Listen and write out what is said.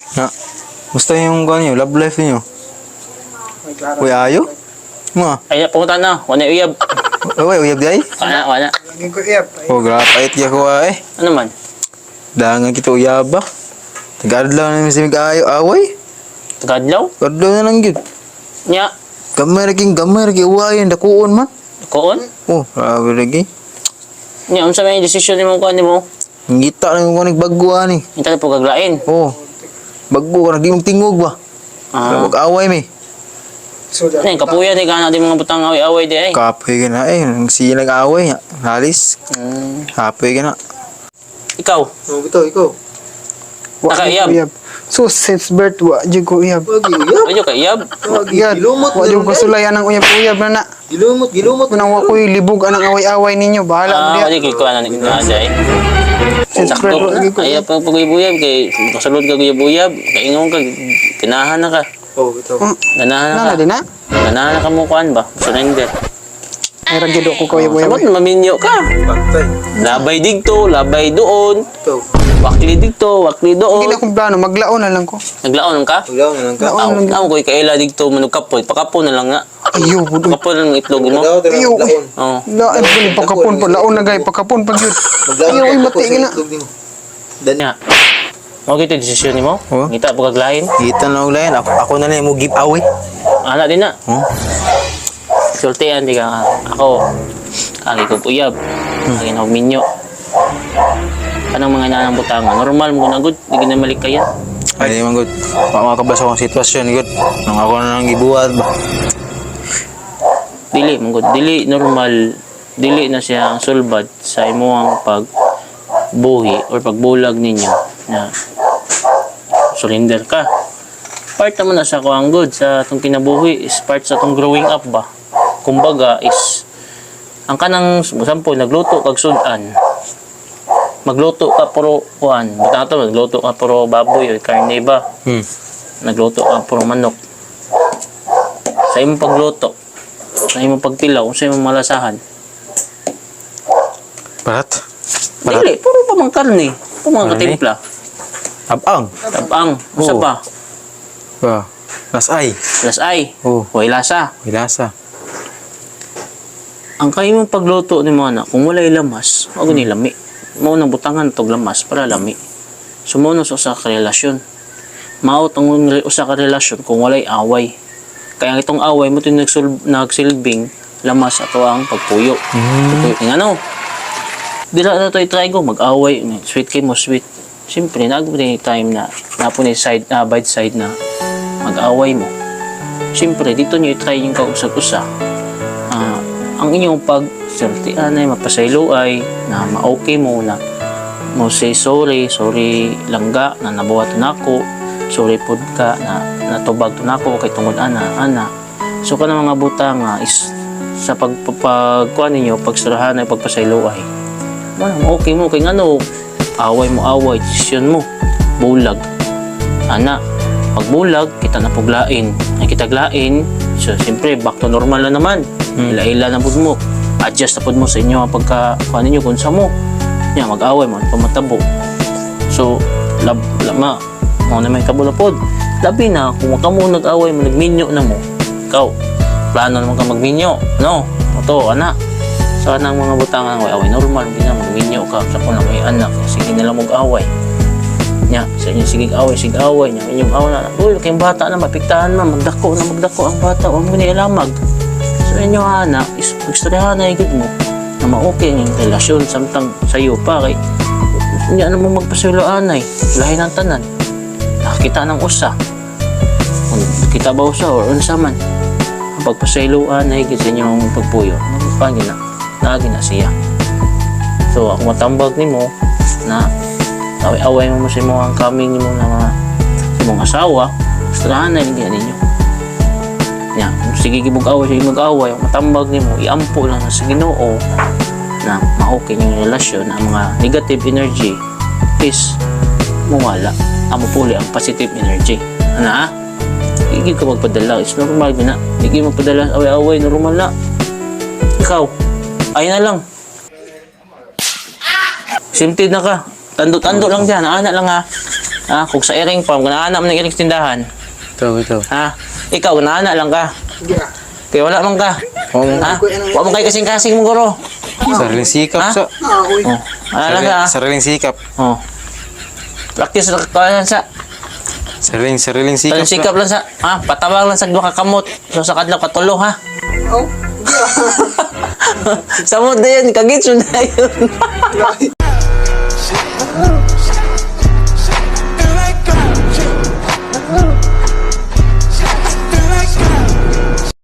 Ha? Musta yung kanyo? Love life niyo? Uy, ayo? Mga? Ay, pumunta na. Wala uyab. Uy, uyab di ay? Wala. Lagi ko iyap. Oh, grapait kaya ko ay. Ano man? Dangan kita uyab ba? Tagadlaw na namin si Mig-ayo away. Tagadlaw? Kadlaw na lang yun. Nya. Gamay lagi uwayan, dakuon man. Koon? Oh, grabe lagi. Nya, unsa may desisyon ni mo kuan nimo? Ngita lang yung baguan eh. Kita po gaglain. Oh, bago ka, di mong tingog ba? Ah. Mag-away mi. So, Nya, kapuya di kana di mga butang away-away di ay. Kapoy ka na eh, siya nag-away. Halis, kapoy ka na. Ikaw, Oh, ikaw. Nakaiyab. So, since birth, wa dyan ko iyab. ayo ka iyab. Iyab, wa dyan ko sulayan ng uyab-uyab na na. Gilumot. Kunang wa ko'y libog anang away-away ninyo. Bahala mo diya. Wala kay kuan ni ay. Since Sakto. birth, lagi ko Ay pa paguyab kay kasulod ka guyab-uyab, kay ingon ka ganahan na ka. Oh, ito. Ganahan na Nana ka. din na. Ganahan na ka mo kuan ba? Surrender. Ay, ragyado ko ko uyab-uyab. Sabot maminyo ka. Pantay. Labay digto, labay doon. Ito. Wakli digto, wakli Hindi doon. na akong plano, maglaon na lang ko. Naglaon ka? Ulaw na lang ka. Laon lang. Ako ko'y kaila digto manugkapoy. Pakapo na lang nga. Ayaw, budoy. Pakapo na lang itlog mo. Ayaw. Oo. Laon, pagkapon pa. Laon na gay, pagkapon pa yun. Ayaw, ay mati na. Nya. Mo gito desisyon nimo? Oo. Ngita po kaglain. Kita na lang yan. Ako na lang mo give away. Ana din na. Hmm? Sultian di ka nga. Ako. Kagi ko uyab. Kagi na minyo. Kanang mga nanang butangan. Normal mo na good. Di ginamalik kaya. Ay, di man good. Makakabasa akong sitwasyon, good. Nang ako na lang gibuhat ba? Dili mo good. Dili normal. Dili na siya ang sulbad sa imuang pagbuhi or pagbulag ninyo na surrender ka. Part naman na sa kuang good sa itong kinabuhi is part sa itong growing up ba. Kumbaga is ang kanang sampo nagluto kag sudan. Magluto ka puro kuan, basta to magluto ka puro baboy o karne ba. Nagluto ka puro manok. Sa imong pagluto, sa imong pagtilaw, sa imong malasahan. Parat? Dili, puro pa mang karne. Puro mga Karne? katimpla. Abang. Tabang, usa Oo. pa. Ba? Lasay. Lasay. Oh, Way lasa. may lasa. Ang kayo mong pagluto ni mga anak, kung walay lamas, wag ni lami. Mao nang butangan tog lamas para lami. Sumono sa usa ka relasyon. Mao tong usa ka relasyon kung walay away. Kaya itong away mo tin nagsilbing lamas ato ang pagpuyo. Pagpuyo ng ano? Dila na to i-try ko mag-away, sweet kay mo sweet. Siyempre, nag-bring time na napo ni side by side na mag-away mo. Siyempre, dito niyo i-try yung kausap-usa. Ang inyong pag-sultian ay mapasaylo ay na ma-okay mo na mo say sorry langga na nabuhat na ako, sorry pod ka na natubag to nako kay tungod ana. So kanang mga butang is sa pagkuan ninyo pagsurahan ay pagpasaylo ay okay mo kay ngano away desisyon mo bulag ana pagbulag kita na puglain ay kita glain so siyempre back to normal na naman ila na pud mo adjust na pud mo sa inyo ang pagka-kuan ninyo kung sa mo nya mag-away mo pamatabo so lama mo na may kabulapod labi na kung kamo nag-away mo nagminyo na mo ikaw plano naman ka magminyo no ito ana sa kanang mga butangan away normal hindi na magminyo ka sa kung may anak sige nila mag-away nya sa inyo sige away nya inyong away na uy kayong bata na mapiktahan na magdako ang bata wag mo ni ilamag so inyo anak is magstoryahan na igid mo na ma-okay ang relasyon samtang sayo pa kay hindi ano mo magpasuloan ay lahi ng tanan nakakita ng usa kung kita ba usa or unsa man ang pagpasayloan ay igid sa inyong pagpuyo magpagi na nagi na siya so ako matambag nimo na away mo sa mga coming mo na mga sa mong asawa gustahan na hindi ninyo nya sige gibug-away sa mag-away matambag nimo iampo lang sa Ginoo na ma-okay yung relasyon ang mga negative energy is mawala amo puli ang positive energy ana hindi ka magpadala is normal gina hindi magpadala away normal na ikaw ay na lang simtid na ka tando lang dyan ana lang ha Ha? Kung sa iring farm, ganaana mo ng iring tindahan. Ito. Ha? Ikaw, ganaana lang ka. Kaya wala man ka. Ha? Huwag mo kayo kasing-kasing mo, guro. Sariling sikap Ha? sa. Oh. Ano lang ka, ha? Sariling sikap. Oh. Practice lang ka sa. Sariling Sikap, sikap. sikap lang sa. Ha? Patawag lang sa dua ka kamot. So sa kadlaw katulo, ha? Oh. Sa mo na yun, kagitso na yun.